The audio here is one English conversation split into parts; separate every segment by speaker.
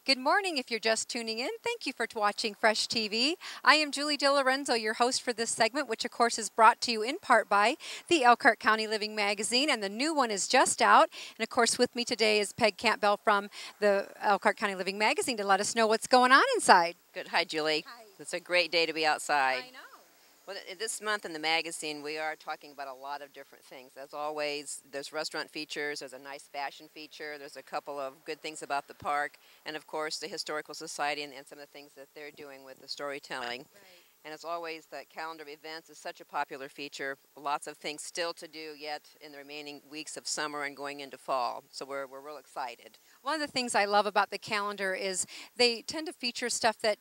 Speaker 1: Good morning. If you're just tuning in, thank you for watching Fresh TV. I am Julie Dilorenzo, your host for this segment, which of course is brought to you in part by the Elkhart County Living Magazine, and the new one is just out. And of course with me today is Peg Campbell from the Elkhart County Living Magazine to let us know what's going on inside.
Speaker 2: Good. Hi, Julie.
Speaker 1: Hi.
Speaker 2: It's a great day to be outside.
Speaker 1: I know.
Speaker 2: Well, this month in the magazine, we are talking about a lot of different things. As always, there's restaurant features, there's a nice fashion feature, there's a couple of good things about the park, and of course the Historical Society and some of the things that they're doing with the storytelling.
Speaker 1: Right.
Speaker 2: And as always, the calendar of events is such a popular feature. Lots of things still to do yet in the remaining weeks of summer and going into fall. So we're real excited.
Speaker 1: One of the things I love about the calendar is they tend to feature stuff that,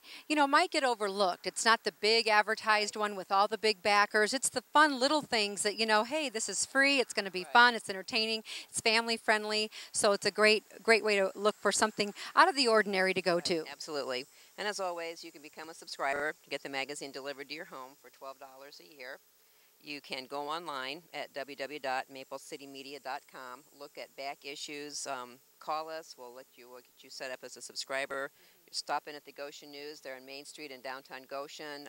Speaker 1: might get overlooked. It's not the big advertised one with all the big backers. It's the fun little things that, hey, this is free, it's going to be fun, it's entertaining, it's family friendly. So it's a great way to look for something out of the ordinary to go to.
Speaker 2: Absolutely. And as always, you can become a subscriber to get the magazine delivered to your home for $12 a year. You can go online at www.maplecitymedia.com, look at back issues, call us, we'll get you set up as a subscriber. Stop in at the Goshen News. They're on Main Street in downtown Goshen.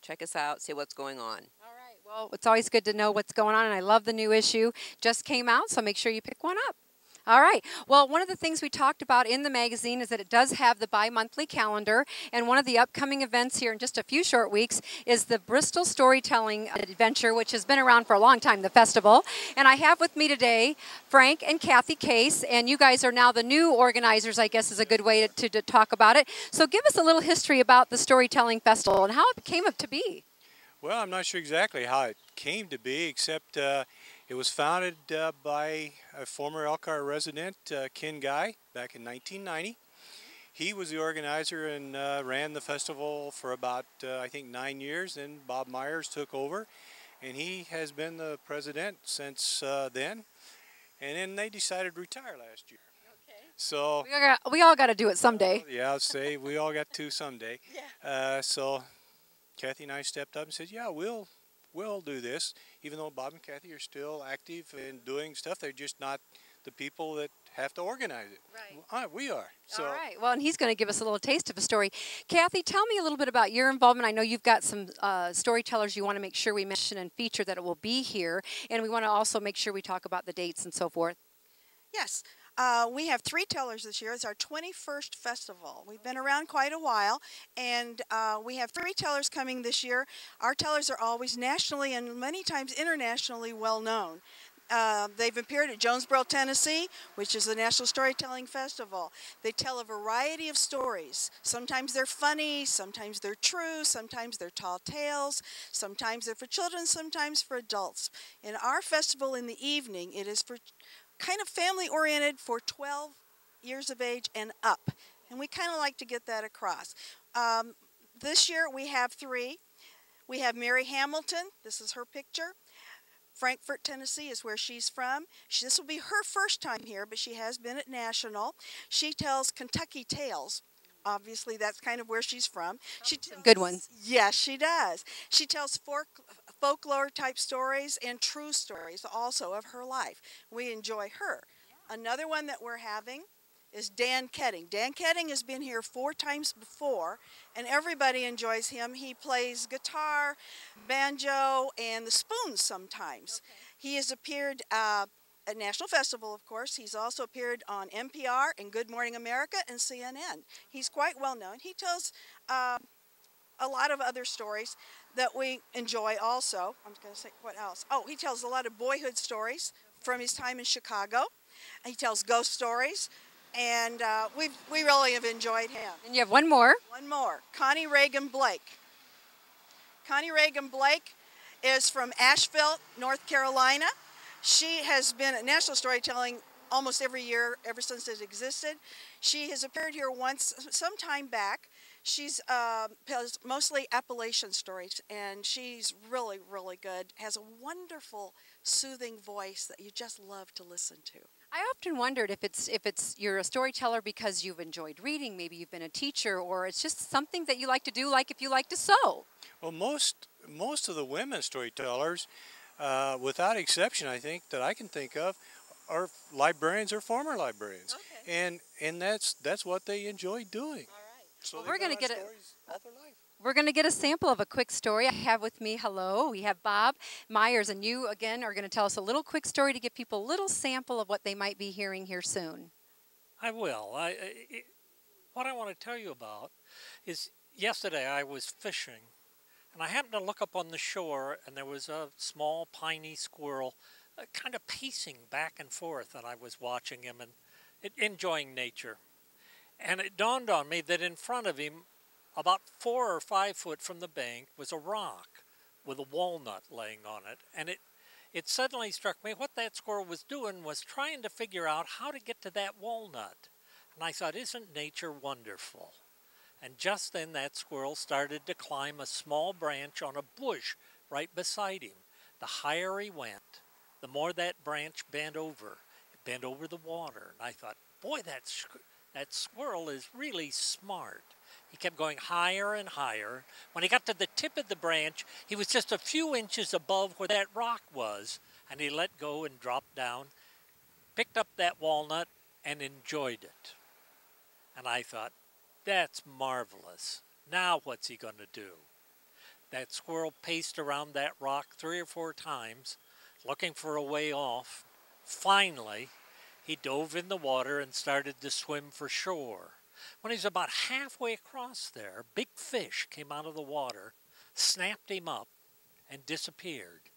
Speaker 2: Check us out, see what's going on.
Speaker 1: All right. Well, it's always good to know what's going on, and I love the new issue. Just came out, so make sure you pick one up. All right. Well, one of the things we talked about in the magazine is that it does have the bi-monthly calendar, and one of the upcoming events here in just a few short weeks is the Bristol Story Telling Adventure, which has been around for a long time, the festival. And I have with me today Frank and Kathy Case, and you guys are now the new organizers, I guess is a good way to talk about it. So give us a little history about the Storytelling Festival and how it came up to be.
Speaker 3: Well, I'm not sure exactly how it came to be, except it was founded by a former Elkhart resident, Ken Guy, back in 1990. He was the organizer and ran the festival for about, I think, 9 years. Then Bob Myers took over, and he has been the president since then. And then they decided to retire last year.
Speaker 1: Okay.
Speaker 3: So
Speaker 1: we all got to do it someday.
Speaker 3: Yeah, I'd say we all got to someday.
Speaker 1: Yeah.
Speaker 3: So Kathy and I stepped up and said, yeah, we'll do this, even though Bob and Kathy are still active and doing stuff. They're just not the people that have to organize it.
Speaker 1: Right.
Speaker 3: We are. So.
Speaker 1: All right. Well, and he's going to give us a little taste of a story. Kathy, tell me a little bit about your involvement. I know you've got some storytellers you want to make sure we mention and feature that it will be here, and we want to also make sure we talk about the dates and so forth.
Speaker 4: Yes. We have 3 tellers this year. It's our 21st festival. We've been around quite a while, and we have 3 tellers coming this year. Our tellers are always nationally and many times internationally well known. They've appeared at Jonesboro, Tennessee, which is the National Storytelling Festival. They tell a variety of stories. Sometimes they're funny, sometimes they're true, sometimes they're tall tales, sometimes they're for children, sometimes for adults. In our festival in the evening, it is for kind of family-oriented for 12 years of age and up. And we kind of like to get that across. This year we have 3. We have Mary Hamilton. This is her picture. Frankfort, Tennessee is where she's from. This will be her first time here, but she has been at National. She tells Kentucky tales. Obviously, that's kind of where she's from. She tells,
Speaker 1: good ones.
Speaker 4: Yes, she does. She tells folklore-type stories and true stories also of her life. We enjoy her. Yeah. Another one that we're having is Dan Ketting. Dan Ketting has been here 4 times before, and everybody enjoys him. He plays guitar, banjo, and the spoons sometimes. Okay. He has appeared at National Festival, of course. He's also appeared on NPR and Good Morning America and CNN. He's quite well known. He tells a lot of other stories that we enjoy also. I'm going to say, what else? Oh, he tells a lot of boyhood stories from his time in Chicago. He tells ghost stories, and we really have enjoyed him.
Speaker 1: And you have one more.
Speaker 4: One more. Connie Reagan Blake. Connie Reagan Blake is from Asheville, North Carolina. She has been at National Storytelling almost every year ever since it existed. She has appeared here once some time back. She's tells mostly Appalachian stories, and she's really, really good. Has a wonderful, soothing voice that you just love to listen to.
Speaker 1: I often wondered if it's you're a storyteller because you've enjoyed reading, maybe you've been a teacher, or it's just something that you like to do, like if you like to sew.
Speaker 3: Well, most of the women storytellers, without exception, I think, that I can think of, are librarians or former librarians.
Speaker 1: Okay.
Speaker 3: and that's what they enjoy doing.
Speaker 2: All right.
Speaker 3: So
Speaker 1: Well,
Speaker 3: they
Speaker 1: we're
Speaker 3: got
Speaker 1: gonna
Speaker 3: our
Speaker 1: get
Speaker 3: stories all their life.
Speaker 1: We're going to get a sample of a quick story. I have with me, hello, we have Bob Myers, and you, again, are going to tell us a little quick story to give people a little sample of what they might be hearing here soon.
Speaker 5: I will. What I want to tell you about is yesterday I was fishing, and I happened to look up on the shore, and there was a small piney squirrel kind of pacing back and forth, and I was watching him and enjoying nature. And it dawned on me that in front of him, about 4 or 5 foot from the bank, was a rock with a walnut laying on it. And it suddenly struck me what that squirrel was doing was trying to figure out how to get to that walnut. And I thought, isn't nature wonderful? And just then that squirrel started to climb a small branch on a bush right beside him. The higher he went, the more that branch bent over. It bent over the water. And I thought, boy, that squirrel is really smart. He kept going higher and higher. When he got to the tip of the branch, he was just a few inches above where that rock was, and he let go and dropped down, picked up that walnut, and enjoyed it. And I thought, that's marvelous. Now what's he going to do? That squirrel paced around that rock 3 or 4 times, looking for a way off. Finally, he dove in the water and started to swim for shore. When he was about halfway across there, a big fish came out of the water, snapped him up, and disappeared.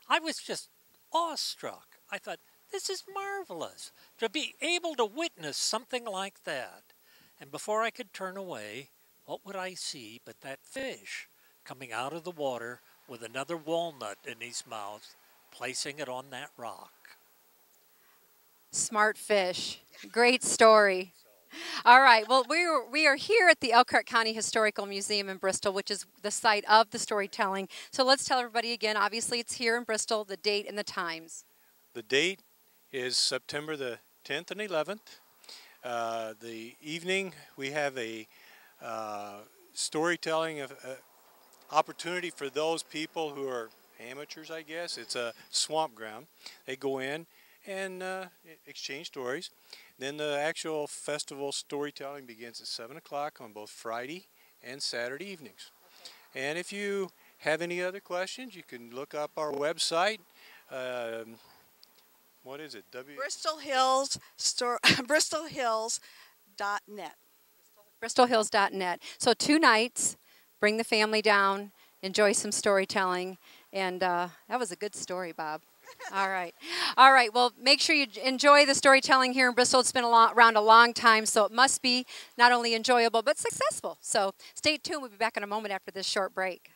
Speaker 5: I was just awestruck. I thought, this is marvelous, to be able to witness something like that. And before I could turn away, what would I see but that fish coming out of the water with another walnut in his mouth, placing it on that rock.
Speaker 1: Smart fish. Great story. All right. Well, we are here at the Elkhart County Historical Museum in Bristol, which is the site of the storytelling. So let's tell everybody again. Obviously, it's here in Bristol, the date and the times.
Speaker 3: The date is September the 10th and 11th. The evening, we have a storytelling opportunity for those people who are amateurs, I guess. It's a swamp ground. They go in and exchange stories. Then the actual festival storytelling begins at 7 o'clock on both Friday and Saturday evenings. Okay. And if you have any other questions, you can look up our website. What is it?
Speaker 4: BristolHills.net.
Speaker 1: BristolHills.net. So 2 nights, bring the family down, enjoy some storytelling, and that was a good story, Bob. All right. All right. Well, make sure you enjoy the storytelling here in Bristol. It's been around a long time, so it must be not only enjoyable but successful. So stay tuned. We'll be back in a moment after this short break.